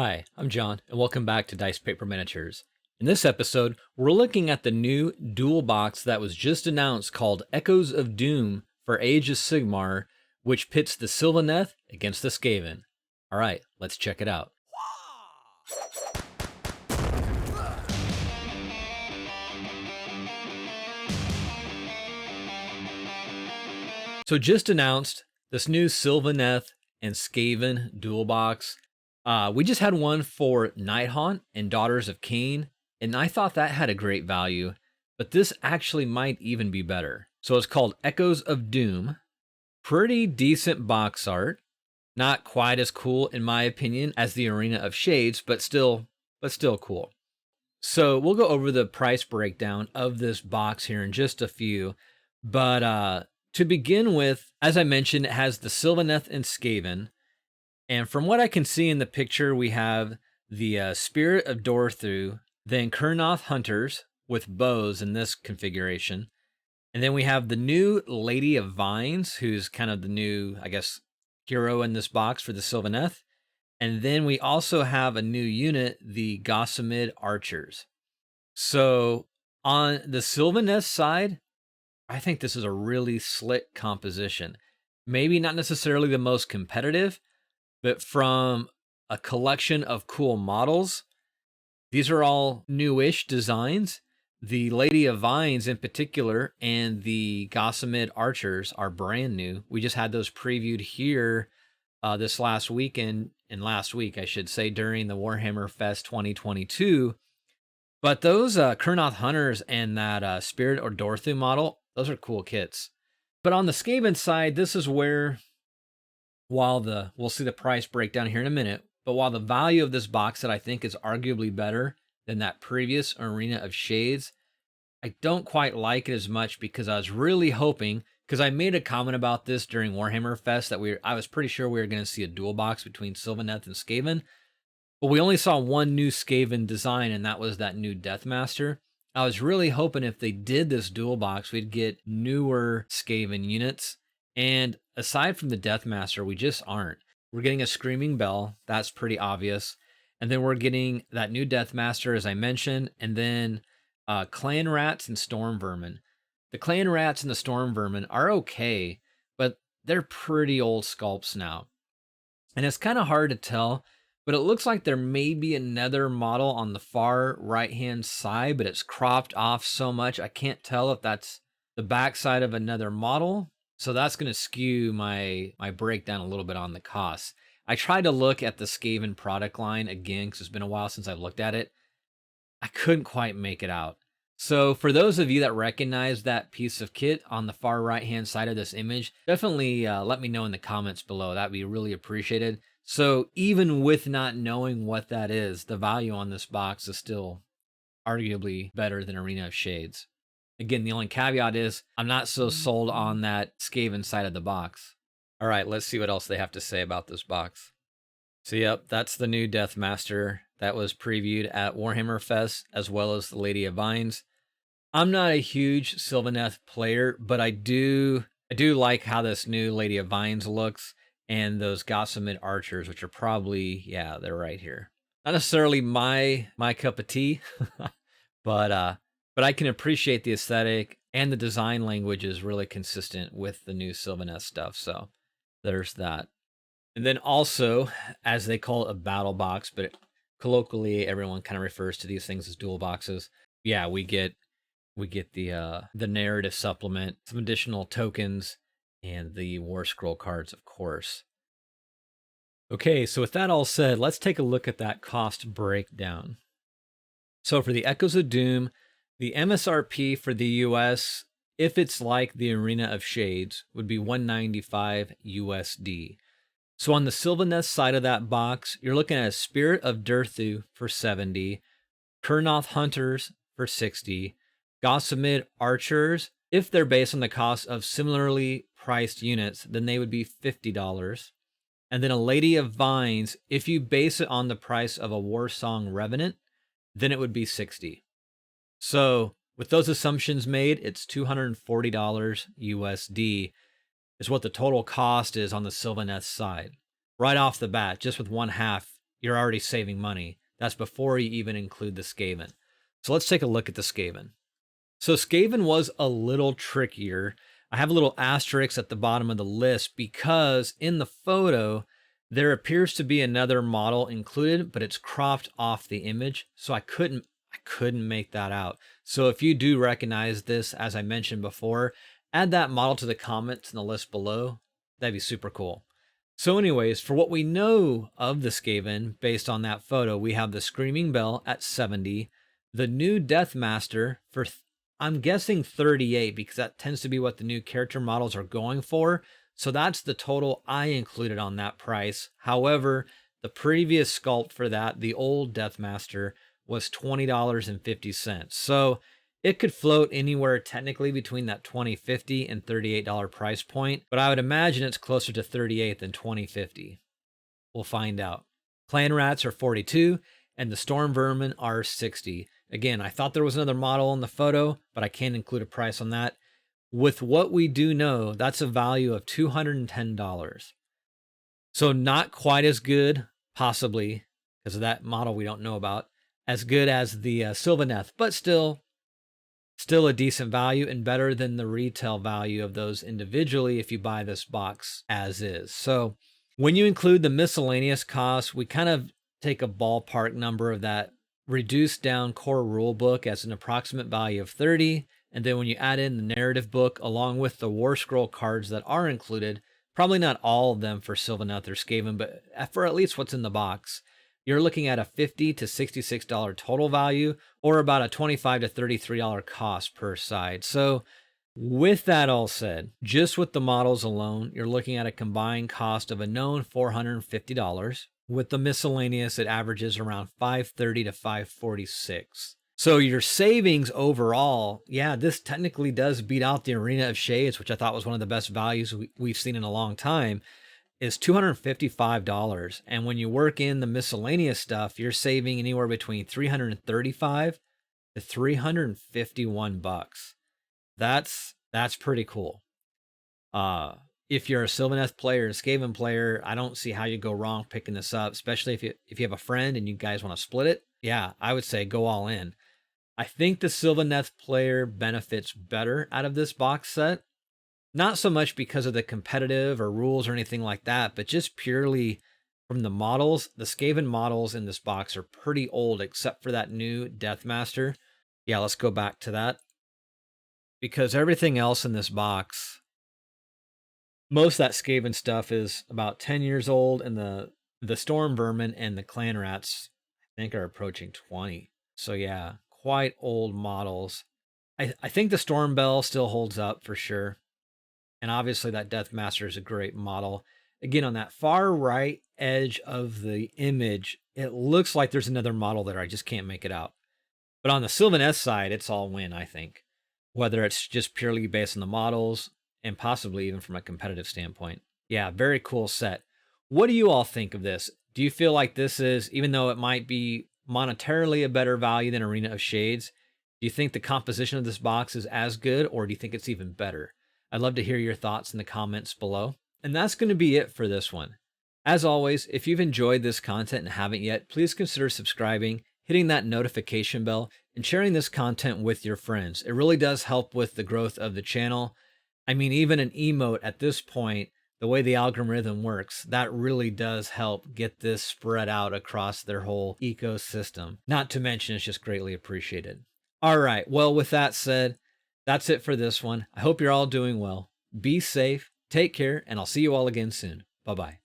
Hi, I'm John, and welcome back to Dice Paper Miniatures. In this episode, we're looking at the new dual box that was just announced called Echoes of Doom for Age of Sigmar, which pits the Sylvaneth against the Skaven. Alright, let's check it out. So just announced this new Sylvaneth and Skaven dual box. We just had one for Nighthaunt and Daughters of Cain, and I thought that had a great value, but this actually might even be better. So it's called Echoes of Doom. Pretty decent box art. Not quite as cool, in my opinion, as the Arena of Shades, but still cool. So we'll go over the price breakdown of this box here in just a few, but to begin with, as I mentioned, it has the Sylvaneth and Skaven. And from what I can see in the picture, we have the Spirit of Dorthu, then Kurnoth Hunters with bows in this configuration. And then we have the new Lady of Vines, who's kind of the new, I guess, hero in this box for the Sylvaneth. And then we also have a new unit, the Gossamed Archers. So on the Sylvaneth side, I think this is a really slick composition. Maybe not necessarily the most competitive, but from a collection of cool models, these are all newish designs. The Lady of Vines in particular and the Gossamed Archers are brand new. We just had those previewed here this last weekend, and last week, I should say, during the Warhammer Fest 2022. But those Kurnoth Hunters and that Spirit or Dorthu model, those are cool kits. But on the Skaven side, this is where, we'll see the price breakdown here in a minute, but while the value of this box set I think is arguably better than that previous Arena of Shades, I don't quite like it as much because I was really hoping, because I made a comment about this during Warhammer Fest that I was pretty sure we were going to see a dual box between Sylvaneth and Skaven, but we only saw one new Skaven design, and that was that new Deathmaster. I was really hoping if they did this dual box, we'd get newer Skaven units. And aside from the Deathmaster, we just aren't. We're getting a Screaming Bell. That's pretty obvious. And then we're getting that new Deathmaster, as I mentioned. And then Clan Rats and Storm Vermin. The Clan Rats and the Storm Vermin are okay, but they're pretty old sculpts now. And it's kind of hard to tell, but it looks like there may be another model on the far right-hand side, but it's cropped off so much, I can't tell if that's the backside of another model. So that's going to skew my breakdown a little bit on the costs. I tried to look at the Skaven product line again because it's been a while since I've looked at it. I couldn't quite make it out. So for those of you that recognize that piece of kit on the far right-hand side of this image, definitely let me know in the comments below. That'd be really appreciated. So even with not knowing what that is, the value on this box is still arguably better than Arena of Shades. Again, the only caveat is I'm not so sold on that Skaven side of the box. All right, let's see what else they have to say about this box. So yep, that's the new Deathmaster that was previewed at Warhammer Fest, as well as the Lady of Vines. I'm not a huge Sylvaneth player, but I do like how this new Lady of Vines looks, and those Gossamed Archers, which are probably, yeah, they're right here. Not necessarily my cup of tea, but I can appreciate the aesthetic, and the design language is really consistent with the new Sylvaneth stuff. So there's that. And then also, as they call it, a battle box, but colloquially everyone kind of refers to these things as dual boxes. Yeah, we get the narrative supplement, some additional tokens, and the War Scroll cards, of course. Okay, so with that all said, let's take a look at that cost breakdown. So for the Echoes of Doom, the MSRP for the US, if it's like the Arena of Shades, would be $195 USD. So on the Sylvaneth side of that box, you're looking at a Spirit of Dorthu for $70, Kurnoth Hunters for $60, Gossamed Archers, if they're based on the cost of similarly priced units, then they would be $50. And then a Lady of Vines, if you base it on the price of a Warsong Revenant, then it would be $60. So with those assumptions made, it's $240 USD is what the total cost is on the Sylvaneth side. Right off the bat, just with one half you're already saving money. That's before you even include the Skaven. So let's take a look at the Skaven. So Skaven was a little trickier. I have a little asterisk at the bottom of the list because in the photo, there appears to be another model included, but it's cropped off the image. So I couldn't make that out. So if you do recognize this, as I mentioned before, add that model to the comments in the list below. That'd be super cool. So anyways, for what we know of the Skaven, based on that photo, we have the Screaming Bell at 70, the new Deathmaster for, I'm guessing 38, because that tends to be what the new character models are going for. So that's the total I included on that price. However, the previous sculpt for that, the old Deathmaster, was $20.50. So it could float anywhere technically between that $20.50 and $38 price point, but I would imagine it's closer to $38 than $20.50. We'll find out. Clan Rats are 42 and the Storm Vermin are 60. Again, I thought there was another model in the photo, but I can't include a price on that. With what we do know, that's a value of $210. So not quite as good, possibly, because of that model we don't know about, as good as the Sylvaneth, but still a decent value and better than the retail value of those individually if you buy this box as is. So when you include the miscellaneous costs, we kind of take a ballpark number of that reduced down core rule book as an approximate value of 30. And then when you add in the narrative book along with the War Scroll cards that are included, probably not all of them for Sylvaneth or Skaven, but for at least what's in the box, you're looking at a $50 to $66 total value, or about a $25 to $33 cost per side. So with that all said, just with the models alone, you're looking at a combined cost of a known $450. With the miscellaneous, it averages around $530 to $546. So your savings overall, yeah, this technically does beat out the Arena of Shades, which I thought was one of the best values we've seen in a long time, is $255. And when you work in the miscellaneous stuff, you're saving anywhere between $335 to $351. That's pretty cool. If you're a Sylvaneth player and Skaven player, I don't see how you go wrong picking this up, especially if you have a friend and you guys want to split it. Yeah, I would say go all in. I think the Sylvaneth player benefits better out of this box set. Not so much because of the competitive or rules or anything like that, but just purely from the models. The Skaven models in this box are pretty old, except for that new Deathmaster. Yeah, let's go back to that. Because everything else in this box, most of that Skaven stuff is about 10 years old, and the Storm Vermin and the Clan Rats, I think, are approaching 20. So yeah, quite old models. I think the Storm Bell still holds up for sure. And obviously that Deathmaster is a great model. Again, on that far right edge of the image, it looks like there's another model there. I just can't make it out. But on the Sylvaneth side, it's all win, I think. Whether it's just purely based on the models and possibly even from a competitive standpoint. Yeah, very cool set. What do you all think of this? Do you feel like this is, even though it might be monetarily a better value than Arena of Shades, do you think the composition of this box is as good, or do you think it's even better? I'd love to hear your thoughts in the comments below. And that's going to be it for this one. As always, if you've enjoyed this content and haven't yet, please consider subscribing, hitting that notification bell, and sharing this content with your friends. It really does help with the growth of the channel. I mean, even an emote at this point, the way the algorithm works, that really does help get this spread out across their whole ecosystem. Not to mention, it's just greatly appreciated. All right, well, with that said, that's it for this one. I hope you're all doing well. Be safe, take care, and I'll see you all again soon. Bye-bye.